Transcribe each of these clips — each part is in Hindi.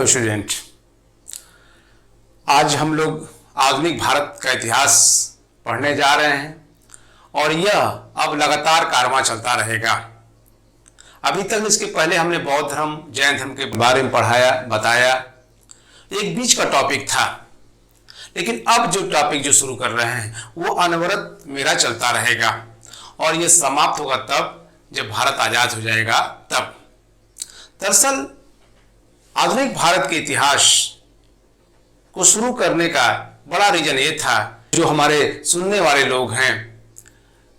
Hello student. आज हम लोग आधुनिक भारत का इतिहास पढ़ने जा रहे हैं और यह अब लगातार कारवां चलता रहेगा। अभी तक इसके पहले हमने बौद्ध धर्म, जैन धर्म के बारे में पढ़ाया, बताया, एक बीच का टॉपिक था। लेकिन अब जो टॉपिक जो शुरू कर रहे हैं वो अनवरत मेरा चलता रहेगा और यह समाप्त होगा तब जब भारत आजाद हो जाएगा तब। दरअसल आधुनिक भारत के इतिहास को शुरू करने का बड़ा रीजन ये था, जो हमारे सुनने वाले लोग हैं,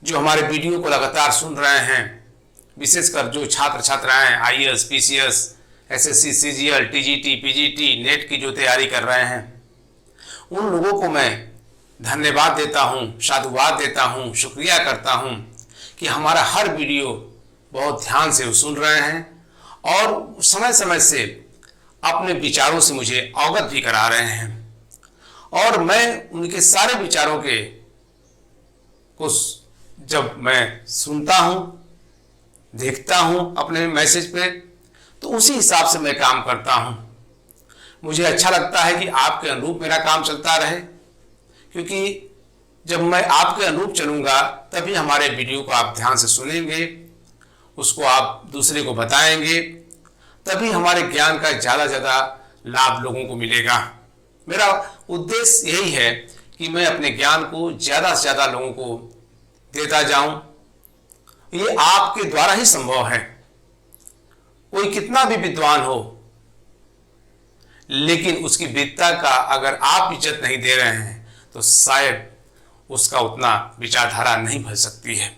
जो हमारे वीडियो को लगातार सुन रहे हैं, विशेषकर जो छात्र छात्राएं IAS, PCS, SSC, CGL, TGT, PGT, net की जो तैयारी कर रहे हैं, उन लोगों को मैं धन्यवाद देता हूं, साधुवाद देता हूं, शुक्रिया करता हूं कि हमारा हर वीडियो बहुत ध्यान से सुन रहे हैं और समय समय से अपने विचारों से मुझे अवगत भी करा रहे हैं। और मैं उनके सारे विचारों के को जब मैं सुनता हूं, देखता हूं अपने मैसेज पे, तो उसी हिसाब से मैं काम करता हूं। मुझे अच्छा लगता है कि आपके अनुरूप मेरा काम चलता रहे, क्योंकि जब मैं आपके अनुरूप चलूंगा तभी हमारे वीडियो को आप ध्यान से सुनेंगे, उसको आप दूसरे को बताएंगे, तभी हमारे ज्ञान का ज़्यादा से ज़्यादा लाभ लोगों को मिलेगा। मेरा उद्देश्य यही है कि मैं अपने ज्ञान को ज़्यादा से ज़्यादा लोगों को देता जाऊं। ये आपके द्वारा ही संभव है। कोई कितना भी विद्वान हो, लेकिन उसकी विद्वता का अगर आप इज्जत नहीं दे रहे हैं तो शायद उसका उतना विचारधारा नहीं बढ़ सकती है।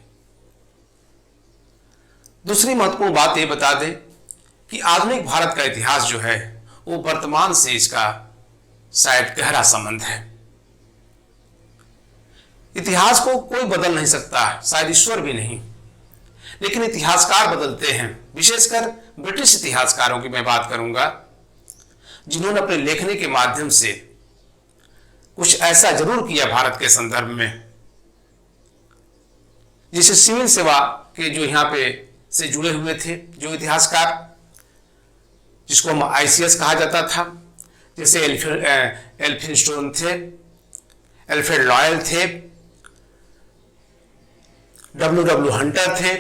दूसरी महत्वपूर्ण बात ये बता दें कि आधुनिक भारत का इतिहास जो है वो वर्तमान से इसका शायद गहरा संबंध है। इतिहास को कोई बदल नहीं सकता, शायद ईश्वर भी नहीं, लेकिन इतिहासकार बदलते हैं। विशेषकर ब्रिटिश इतिहासकारों की मैं बात करूंगा, जिन्होंने अपने लेखनी के माध्यम से कुछ ऐसा जरूर किया भारत के संदर्भ में, जिसे सिविल सेवा के जो यहाँ पे से जुड़े हुए थे जो इतिहासकार, जिसको हम आईसीएस कहा जाता था, जैसे एल्फिनस्टोन थे, एल्फ्रेड लॉयल थे, डब्ल्यू हंटर थे,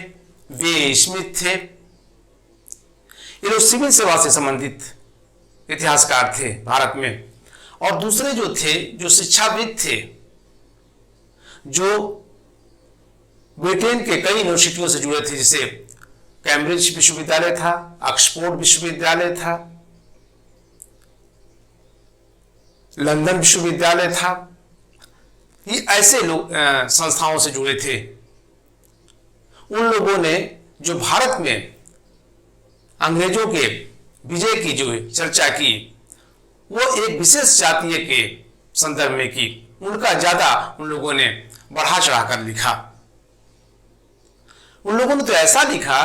वे स्मिथ थे। ये लोग सिविल सेवा से संबंधित इतिहासकार थे भारत में। और दूसरे जो थे, जो शिक्षाविद थे, जो ब्रिटेन के कई यूनिवर्सिटियों से जुड़े थे, जैसे कैम्ब्रिज विश्वविद्यालय था, ऑक्सफोर्ड विश्वविद्यालय था, लंदन विश्वविद्यालय था, ये ऐसे लोग संस्थाओं से जुड़े थे। उन लोगों ने जो भारत में अंग्रेजों के विजय की जो चर्चा की, वो एक विशेष जातीय के संदर्भ में की। उनका ज्यादा उन लोगों ने बढ़ा चढ़ाकर लिखा। उन लोगों ने तो ऐसा लिखा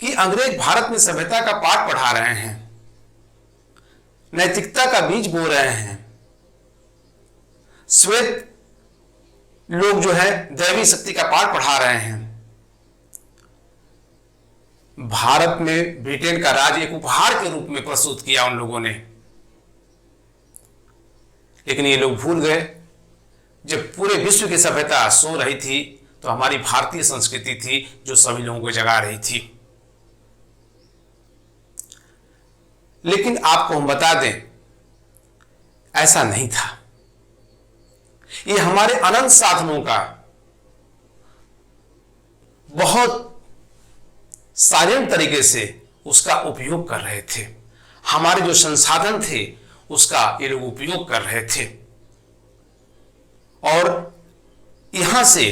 कि अंग्रेज भारत में सभ्यता का पाठ पढ़ा रहे हैं, नैतिकता का बीज बो रहे हैं। श्वेत लोग जो है दैवी शक्ति का पाठ पढ़ा रहे हैं। भारत में ब्रिटेन का राज एक उपहार के रूप में प्रस्तुत किया उन लोगों ने। लेकिन ये लोग भूल गए, जब पूरे विश्व की सभ्यता सो रही थी तो हमारी भारतीय संस्कृति थी जो सभी लोगों को जगा रही थी। लेकिन आपको हम बता दें, ऐसा नहीं था। ये हमारे अनंत साधनों का बहुत साधारण तरीके से उसका उपयोग कर रहे थे। हमारे जो संसाधन थे उसका ये लोग उपयोग कर रहे थे और यहां से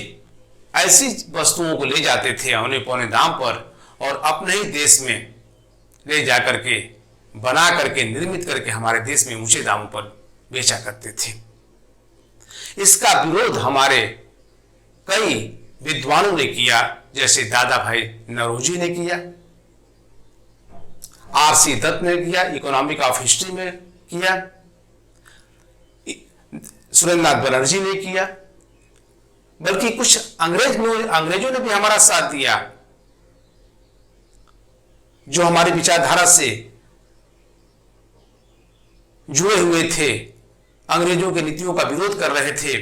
ऐसी वस्तुओं को ले जाते थे औने पौने दाम पर और अपने ही देश में ले जाकर के बना करके निर्मित करके हमारे देश में ऊंचे दामों पर बेचा करते थे। इसका विरोध हमारे कई विद्वानों ने किया, जैसे दादा भाई नौरोजी ने किया, आरसी दत्त ने किया, इकोनॉमिक ऑफ हिस्ट्री में किया, सुरेंद्रनाथ बनर्जी ने किया, बल्कि कुछ अंग्रेजों ने भी हमारा साथ दिया, जो हमारी विचारधारा से जुड़े हुए थे, अंग्रेजों की नीतियों का विरोध कर रहे थे।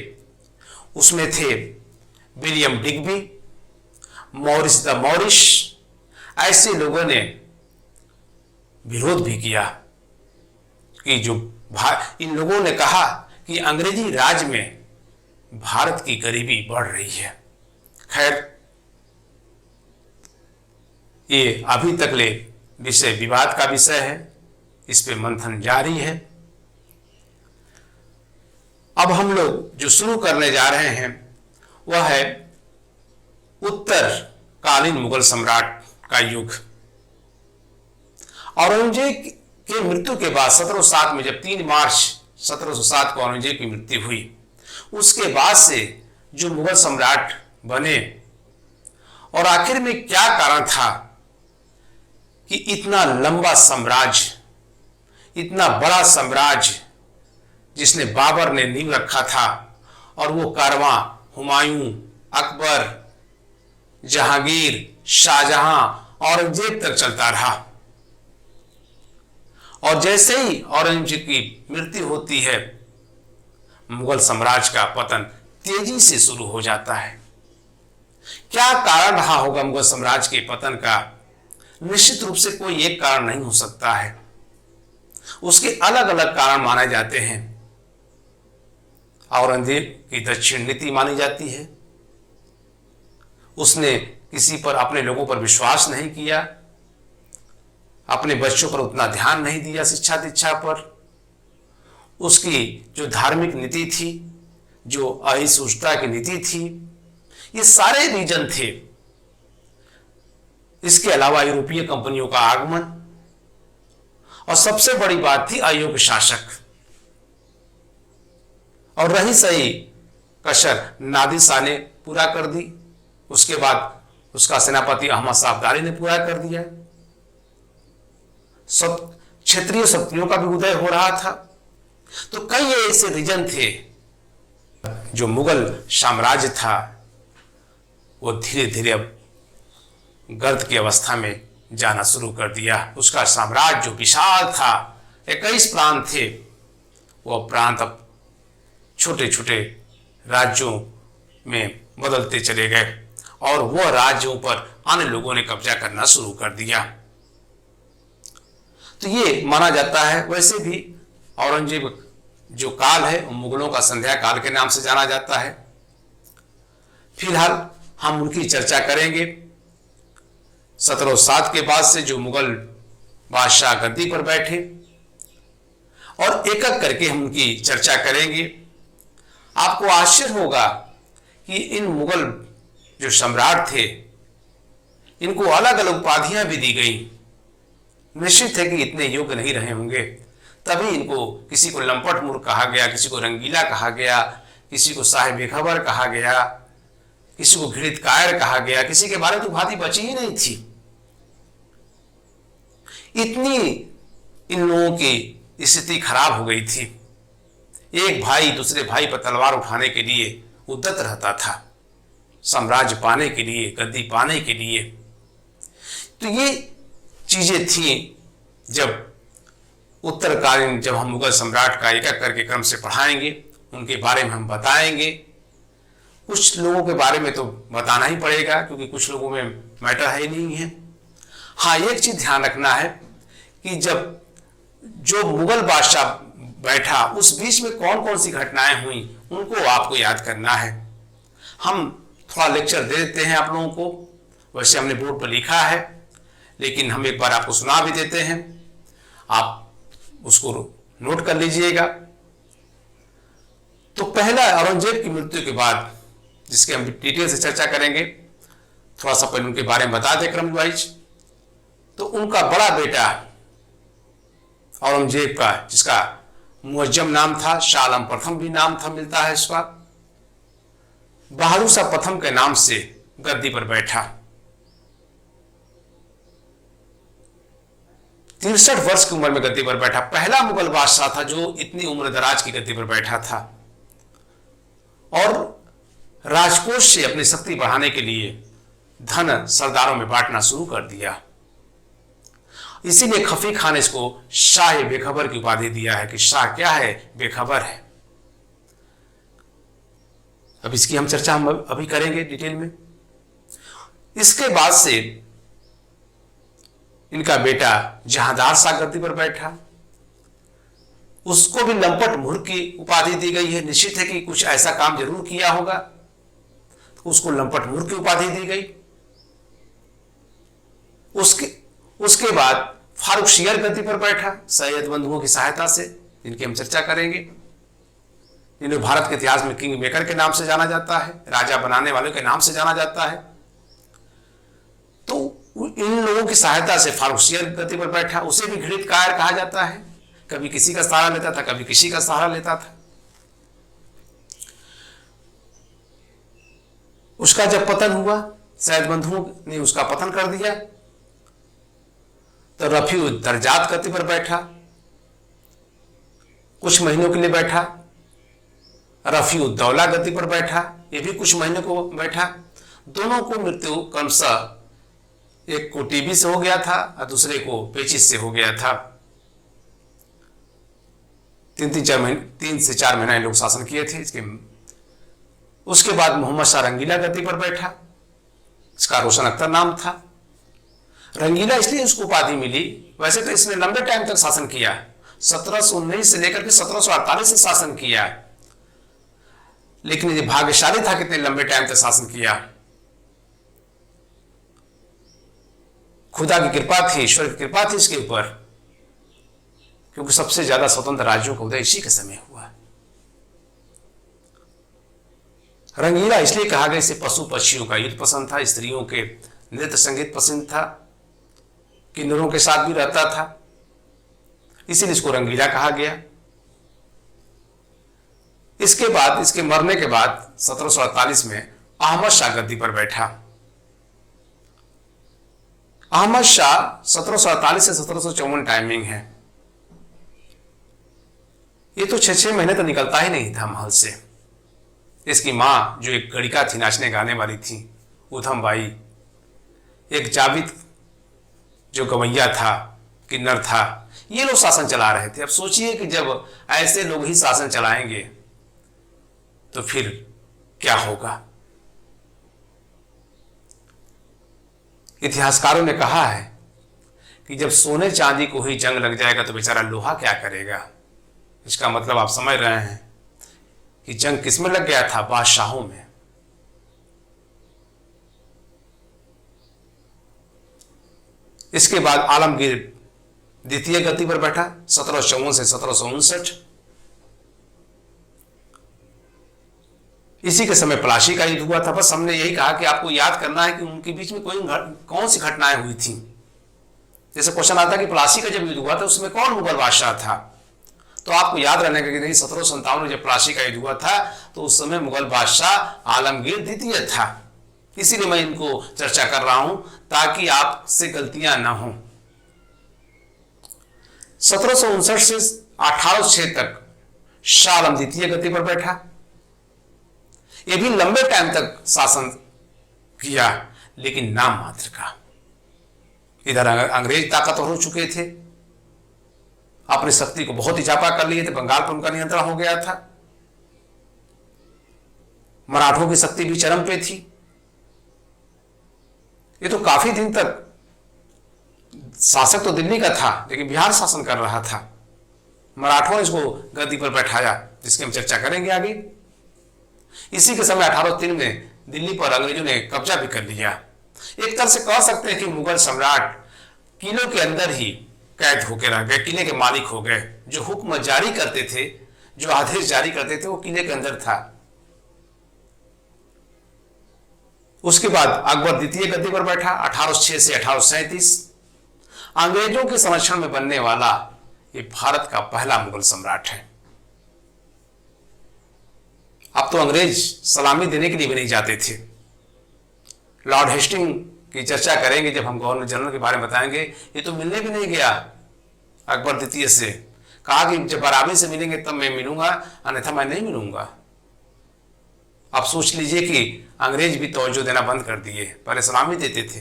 उसमें थे विलियम डिग्बी, मॉरिस द मॉरिश। ऐसे लोगों ने विरोध भी किया कि इन लोगों ने कहा कि अंग्रेजी राज में भारत की गरीबी बढ़ रही है। खैर, ये अभी तक ले विषय विवाद का विषय है, इस पे मंथन जारी है। अब हम लोग जो शुरू करने जा रहे हैं वह है उत्तरकालीन मुगल सम्राट का युग। औरंगजेब की मृत्यु के बाद 1707 में, जब 3 मार्च 1707 को औरंगजेब की मृत्यु हुई, उसके बाद से जो मुगल सम्राट बने, और आखिर में क्या कारण था कि इतना लंबा साम्राज्य, इतना बड़ा साम्राज्य जिसने बाबर ने नींव रखा था, और वो कारवां हुमायूं, अकबर, जहांगीर, शाहजहां, औरंगजेब तक चलता रहा। और जैसे ही औरंगजेब की मृत्यु होती है, मुगल साम्राज्य का पतन तेजी से शुरू हो जाता है। क्या कारण रहा होगा मुगल साम्राज्य के पतन का? निश्चित रूप से कोई एक कारण नहीं हो सकता है, उसके अलग अलग कारण माने जाते हैं। औरंगजेब की दक्षिण नीति मानी जाती है, उसने किसी पर, अपने लोगों पर विश्वास नहीं किया, अपने बच्चों पर उतना ध्यान नहीं दिया, शिक्षा दीक्षा पर। उसकी जो धार्मिक नीति थी, जो असहिष्णुता की नीति थी, ये सारे रीजन थे। इसके अलावा यूरोपीय कंपनियों का आगमन, और सबसे बड़ी बात थी अयोग्य शासक। और रही सही कसर नादिर शाह ने पूरा कर दी, उसके बाद उसका सेनापति अहमद शाह अब्दाली ने पूरा कर दिया। सब क्षेत्रीय शक्तियों का भी उदय हो रहा था। तो कई ऐसे रीजन थे जो मुगल साम्राज्य था वो धीरे धीरे अब गर्द की अवस्था में जाना शुरू कर दिया। उसका साम्राज्य जो विशाल था, 21 प्रांत थे, वो प्रांत अब छोटे छोटे राज्यों में बदलते चले गए, और वह राज्यों पर अन्य लोगों ने कब्जा करना शुरू कर दिया। तो ये माना जाता है। वैसे भी औरंगजेब जो काल है वो मुगलों का संध्या काल के नाम से जाना जाता है। फिलहाल हम उनकी चर्चा करेंगे। 1707 के बाद से जो मुगल बादशाह गद्दी पर बैठे, और एक एक करके हम उनकी चर्चा करेंगे। आपको आश्चर्य होगा कि इन मुगल जो सम्राट थे, इनको अलग अलग उपाधियां भी दी गई। निश्चित है कि इतने योग्य नहीं रहे होंगे, तभी इनको किसी को लंपट मूर्ख कहा गया, किसी को रंगीला कहा गया, किसी को साहिब बेखबर कहा गया, किसी को घृणित कायर कहा गया। किसी के बारे में तो बात बची ही नहीं थी। इतनी इन लोगों की स्थिति खराब हो गई थी। एक भाई दूसरे भाई पर तलवार उठाने के लिए उद्यत रहता था, साम्राज्य पाने के लिए, गद्दी पाने के लिए। तो ये चीजें थी। जब उत्तरकालीन, जब हम मुगल सम्राट का एक एक करके क्रम से पढ़ाएंगे, उनके बारे में हम बताएंगे। कुछ लोगों के बारे में तो बताना ही पड़ेगा, क्योंकि कुछ लोगों में मैटर है ही नहीं है। हाँ, एक चीज ध्यान रखना है कि जब जो मुगल बादशाह बैठा, उस बीच में कौन कौन सी घटनाएं हुई, उनको आपको याद करना है। हम थोड़ा लेक्चर दे देते हैं आप लोगों को, वैसे हमने बोर्ड पर लिखा है, लेकिन हम एक बार आपको सुना भी देते हैं, आप उसको नोट कर लीजिएगा। तो पहला, औरंगजेब की मृत्यु के बाद, जिसके हम डिटेल से चर्चा करेंगे, थोड़ा सा पहले उनके बारे में बता दें क्रम वाइज। तो उनका बड़ा बेटा औरंगजेब का, जिसका मुअज्जम नाम था, शाह आलम प्रथम भी नाम था, मिलता है इसका, बहादुर शाह प्रथम के नाम से गद्दी पर बैठा। 63 वर्ष की उम्र में गद्दी पर बैठा। पहला मुगल बादशाह था जो इतनी उम्र दराज की गद्दी पर बैठा था, और राजकोष से अपनी शक्ति बढ़ाने के लिए धन सरदारों में बांटना शुरू कर दिया। इसीलिए खफी खान इसको शाह बेखबर की उपाधि दिया है कि शाह क्या है, बेखबर है। अब इसकी हम चर्चा हम अभी करेंगे डिटेल में। इसके बाद से इनका बेटा जहांदार शाह गद्दी पर बैठा, उसको भी लंपट मुहर की उपाधि दी गई है। निश्चित है कि कुछ ऐसा काम जरूर किया होगा, तो उसको लंपट मुहर की उपाधि दी गई। उसके बाद फारूकशियर गद्दी पर बैठा सैयद बंधुओं की सहायता से, जिनकी हम चर्चा करेंगे। इन्हें भारत के इतिहास में किंग मेकर के नाम से जाना जाता है, राजा बनाने वालों के नाम से जाना जाता है। तो इन लोगों की सहायता से फारूकशियर गद्दी पर बैठा। उसे भी घृणित कायर कहा जाता है, कभी किसी का सहारा लेता था, कभी किसी का सहारा लेता था। उसका जब पतन हुआ, सैयद बंधुओं ने उसका पतन कर दिया, तो रफी दर्जात गद्दी पर बैठा, कुछ महीनों के लिए बैठा। रफी उद्दौला गद्दी पर बैठा, ये भी कुछ महीनों को बैठा। दोनों को मृत्यु क्रमशः, एक को टीबी से हो गया था और दूसरे को पेचिश से हो गया था। 3 से 4 महीना लोग शासन किए थे। उसके बाद मोहम्मद शाह रंगीला गद्दी पर बैठा, इसका रोशन अख्तर नाम था। रंगीला इसलिए उसको उपाधि मिली, वैसे तो इसने लंबे टाइम तक शासन किया, 1719 से लेकर के 1748 से शासन किया, लेकिन ये भाग्यशाली था कितने लंबे टाइम तक शासन किया। खुदा की कृपा थी, ईश्वर की कृपा थी इसके ऊपर, क्योंकि सबसे ज्यादा स्वतंत्र राज्यों का उदय इसी के समय हुआ। रंगीला इसलिए कहा गया, इसे पशु पक्षियों का युद्ध पसंद था, स्त्रियों के नृत्य संगीत पसंद था, किन्नरों के साथ भी रहता था, इसीलिए इसको रंगीला कहा गया। इसके बाद, इसके मरने के बाद 1748 में अहमद शाह गद्दी पर बैठा। अहमद शाह 1748 से 1754 टाइमिंग है। ये तो 6-6 महीने तो निकलता ही नहीं था महल से। इसकी मां जो एक गणिका थी, नाचने गाने वाली थी, उधम बाई, एक जाविद जो गवैया था, किन्नर था, ये लोग शासन चला रहे थे। अब सोचिए कि जब ऐसे लोग ही शासन चलाएंगे तो फिर क्या होगा। इतिहासकारों ने कहा है कि जब सोने चांदी को ही जंग लग जाएगा तो बेचारा लोहा क्या करेगा। इसका मतलब आप समझ रहे हैं कि जंग किसमें लग गया था, बादशाहों में। इसके बाद आलमगीर द्वितीय गद्दी पर बैठा 1754 से 1759। इसी के समय पलाशी का युद्ध हुआ था। बस हमने यही कहा कि आपको याद करना है कि उनके बीच में कौन सी घटनाएं हुई थी। जैसे क्वेश्चन आता है कि पलाशी का जब युद्ध हुआ था उसमें कौन मुगल बादशाह था, तो आपको याद रहने का कि नहीं, 1757 में जब पलाशी का युद्ध हुआ था तो उस समय मुगल बादशाह आलमगीर द्वितीय था। इसीलिए मैं इनको चर्चा कर रहा हूं ताकि आपसे गलतियां ना हो। 1759 से 1806 तक शाह आलम द्वितीय गद्दी पर बैठा। यह भी लंबे टाइम तक शासन किया, लेकिन नाम मात्र का। इधर अंग्रेज ताकतवर हो चुके थे, अपनी शक्ति को बहुत इजाफा कर लिए थे, बंगाल पर उनका नियंत्रण हो गया था, मराठों की शक्ति भी चरम पे थी। ये तो काफी दिन तक शासक तो दिल्ली का था, लेकिन बिहार शासन कर रहा था। मराठों ने इसको गद्दी पर बैठाया, जिसकी हम चर्चा करेंगे आगे। इसी के समय 1803 में दिल्ली पर अंग्रेजों ने कब्जा भी कर लिया। एक तरह से कह सकते हैं कि मुगल सम्राट किलों के अंदर ही कैद होकर रह गए, किले के मालिक हो गए। जो हुक्म जारी करते थे, जो आदेश जारी करते थे, वो किले के अंदर था। उसके बाद अकबर द्वितीय गद्दी पर बैठा 1806 से 1837। अंग्रेजों के संरक्षण में बनने वाला ये भारत का पहला मुगल सम्राट है। अब तो अंग्रेज सलामी देने के लिए भी नहीं जाते थे। लॉर्ड हेस्टिंग की चर्चा करेंगे जब हम गवर्नर जनरल के बारे में बताएंगे। ये तो मिलने भी नहीं गया अकबर द्वितीय से, कहा कि जब बराबरी से मिलेंगे तब मैं मिलूंगा, अन्यथा मैं नहीं मिलूंगा। आप सोच लीजिए कि अंग्रेज भी तवज्जो देना बंद कर दिए, पहले सलामी देते थे।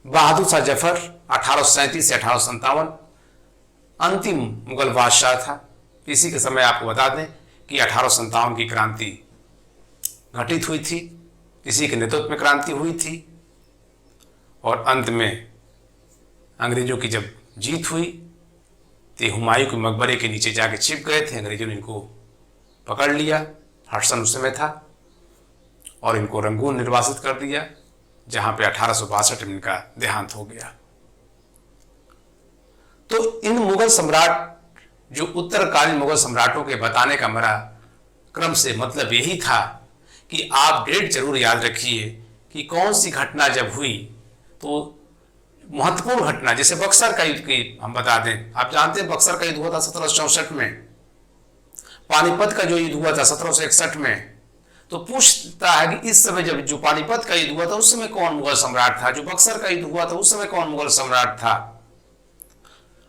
बहादुर शाह जफर 1837 से 1857 अंतिम मुगल बादशाह था। इसी के समय आपको बता दें कि 1857 की क्रांति घटित हुई थी, इसी के नेतृत्व में क्रांति हुई थी और अंत में अंग्रेजों की जब जीत हुई तो हुमायूं के मकबरे के नीचे जाके छिप गए थे। अंग्रेजों ने इनको पकड़ लिया, हडसन उस समय था, और इनको रंगून निर्वासित कर दिया, जहां पे 1862 में इनका देहांत हो गया। तो इन मुगल सम्राट, जो उत्तरकालीन मुगल सम्राटों के बताने का मेरा क्रम से मतलब यही था कि आप डेट जरूर याद रखिए कि कौन सी घटना जब हुई, तो महत्वपूर्ण घटना, जैसे बक्सर का युद्ध की हम बता दें। आप जानते हैं बक्सर का युद्ध हुआ था 1764 में, पानीपत का जो युद्ध हुआ था 1761 में। तो पूछता है कि इस समय जब जो पानीपत का युद्ध हुआ था उस समय कौन मुगल सम्राट था, जो बक्सर का युद्ध हुआ था उस समय कौन मुगल सम्राट था,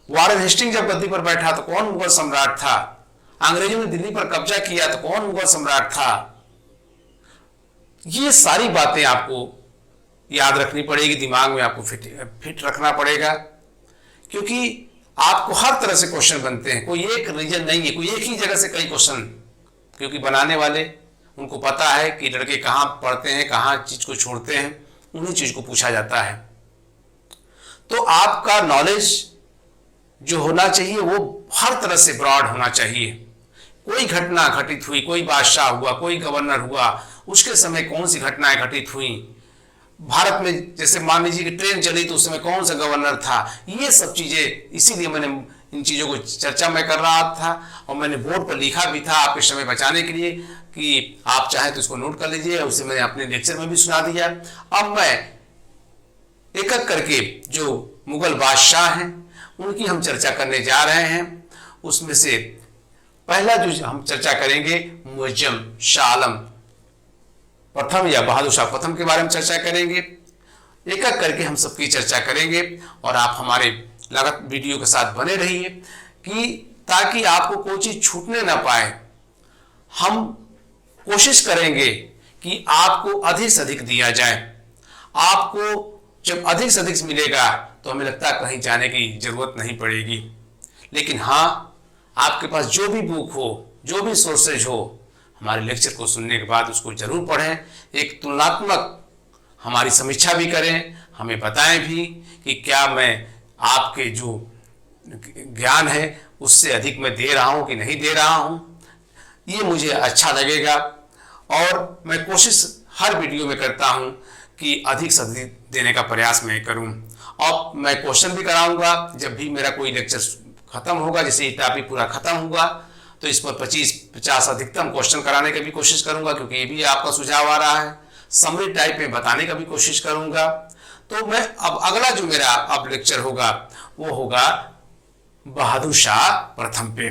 वारेन हेस्टिंग जब गद्दी पर बैठा तो कौन मुगल सम्राट था, अंग्रेजों ने दिल्ली पर कब्जा किया तो कौन मुगल सम्राट था। ये सारी बातें आपको याद रखनी पड़ेगी, दिमाग में आपको फिट रखना पड़ेगा, क्योंकि आपको हर तरह से क्वेश्चन बनते हैं। कोई एक रीजन नहीं है, कोई एक ही जगह से कई क्वेश्चन, क्योंकि बनाने वाले उनको पता है कि लड़के कहाँ पढ़ते हैं, कहाँ चीज को छोड़ते हैं, उन्हीं चीज को पूछा जाता है। तो आपका नॉलेज जो होना चाहिए वो हर तरह से ब्रॉड होना चाहिए। कोई घटना घटित हुई, कोई बादशाह हुआ, कोई गवर्नर हुआ, उसके समय कौन सी घटनाएं घटित हुई, भारत में जैसे मान लीजिए कि ट्रेन चली तो उस समय कौन सा गवर्नर था, ये सब चीजें, इसीलिए मैंने इन चीजों को चर्चा मैं कर रहा था और मैंने बोर्ड पर लिखा भी था आपके समय बचाने के लिए कि आप चाहें तो इसको नोट कर लीजिए। उसे मैंने अपने लेक्चर में भी सुना दिया। अब मैं एक एक करके जो मुगल बादशाह हैं उनकी हम चर्चा करने जा रहे हैं। उसमें से पहला जो हम चर्चा करेंगे मुअज्जम शाह आलम प्रथम या बहादुर शाह प्रथम के बारे में चर्चा करेंगे। एक एक करके हम सबकी चर्चा करेंगे और आप हमारे लगातार वीडियो के साथ बने रहिए कि ताकि आपको कोई चीज छूटने ना पाए। हम कोशिश करेंगे कि आपको अधिक से अधिक दिया जाए। आपको जब अधिक से अधिक मिलेगा तो हमें लगता है कहीं जाने की जरूरत नहीं पड़ेगी। लेकिन हाँ, आपके पास जो भी बुक हो, जो भी सोर्सेज हो, हमारे लेक्चर को सुनने के बाद उसको जरूर पढ़ें, एक तुलनात्मक हमारी समीक्षा भी करें, हमें बताएं भी कि क्या मैं आपके जो ज्ञान है उससे अधिक मैं दे रहा हूं कि नहीं दे रहा हूं। ये मुझे अच्छा लगेगा और मैं कोशिश हर वीडियो में करता हूं कि अधिक से अधिक देने का प्रयास मैं करूं। और मैं क्वेश्चन भी कराऊंगा जब भी मेरा कोई लेक्चर खत्म होगा, जैसे ये टॉपिक पूरा खत्म होगा तो इस पर 25-50 अधिकतम क्वेश्चन कराने की भी कोशिश करूंगा, क्योंकि ये भी आपका सुझाव आ रहा है। समरी टाइप में बताने का भी कोशिश करूंगा। तो मैं अब अगला जो मेरा अब लेक्चर होगा वो होगा बहादुर शाह प्रथम पे।